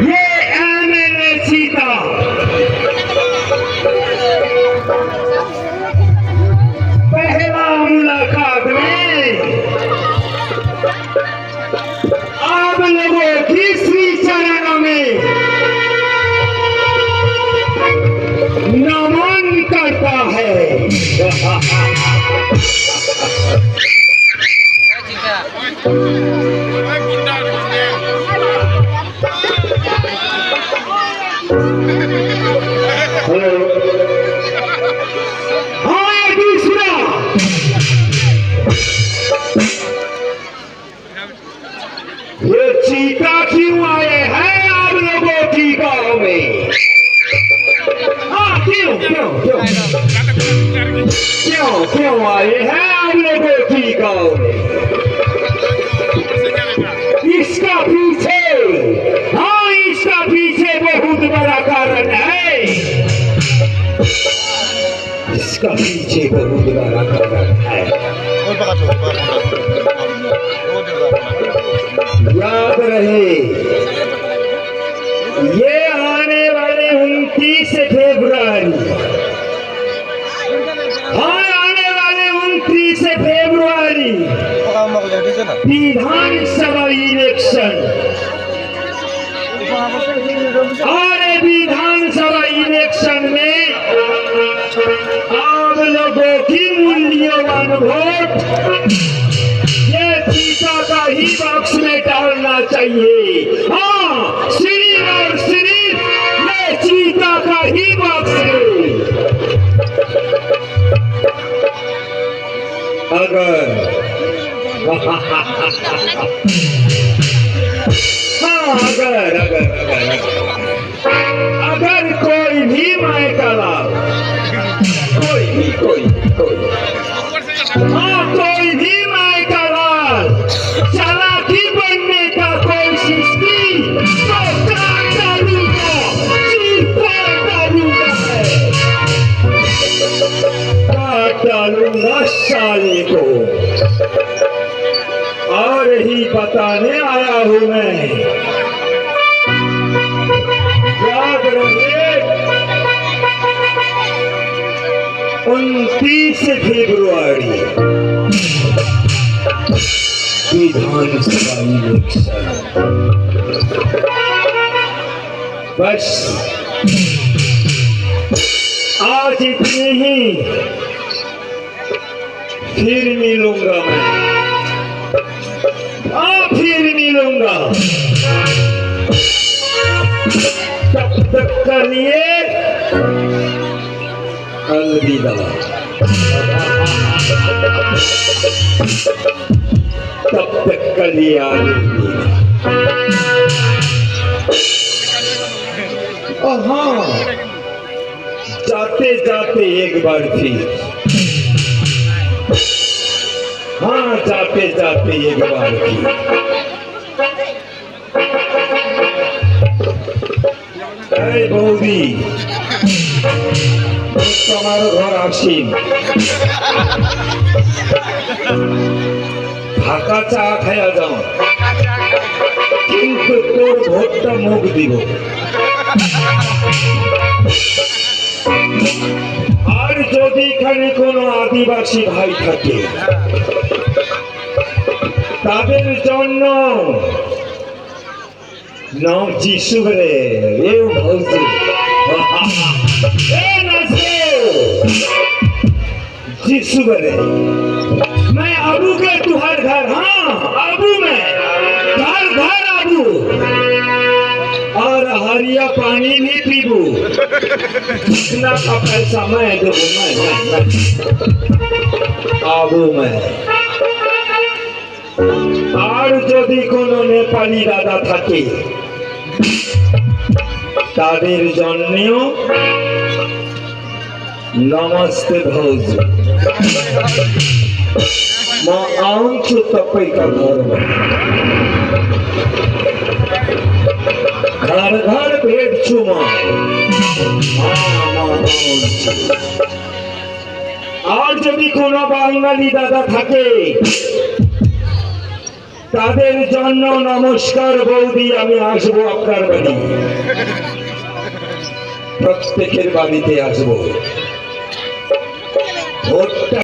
ये है मेरे सीता। पहला मुलाकात में आप लोगों की श्री चरणों में नमन करता है। हाँ दूसरा, ये चीता क्यों आए हैं आप लोगों की गांव में? हाँ क्यों क्यों क्यों क्यों क्यों आए हैं आप लोगों की गांव में? इसका पीछे, हाँ इसका पीछे बहुत बड़ा कारण है। इसका पीछे बहुत बड़ा कारण है। याद रहे, ये आने वाले 29 फरवरी, हाँ आने वाले 29 फरवरी विधानसभा इलेक्शन, और विधानसभा इलेक्शन में आप लोगों की मूल्यवान वोट ये चीता का ही बॉक्स में डालना चाहिए। हाँ सिर्फ और सिर्फ ये चीता का ही बॉक्स में। अगर हाँ अगर अगर अगर अगर कोई भी मायकाला, कोई हाँ कोई भी मायकाला चालाकी बनने का कोशिश की तो काट डालूंगा, काट डालूंगा साले को। और ही बताने आया हूं मैं, याद रहे 29 फरवरी विधानसभा इलेक्शन। बस आज इतने ही, फिर मिलूंगा मैं, फिर मिलूंगा। तब तक के लिए अलविदा। तब तक के लिए अलविदा। हाँ जाते जाते एक बार फिर, हाँ जाते जाते एक बार फिर বৌদি তোমার ঘর আসিম, ঢাকা চা খাইয়া যাও, কিন্তু তোর ভোটটা মুখ দিব। আর যদি এখানে কোনো আদিবাসী ভাই থাকে তাদের জন্য नाम जीसु रे, ये भौजी जीसु रे। मैं अबू के तुहार घर, हाँ अबू में घर घर अबू, और हरिया पानी भी पीबू। जितना का पैसा मैं देबू, मैं अबू में। और যদি কোনো নেপালি দাদা থাকে তাদের জন্যও नमस्ते भौजी, म आउँछु तपाईका घरमा, घर घर भेट्छु म। আর যদি কোনো বাঙালি দাদা থাকে তাদের জন্য নমস্কার বৌদি, আমি আসবো আপনার বাড়ি, প্রত্যেকের বাড়িতে আসবো। ভোটটা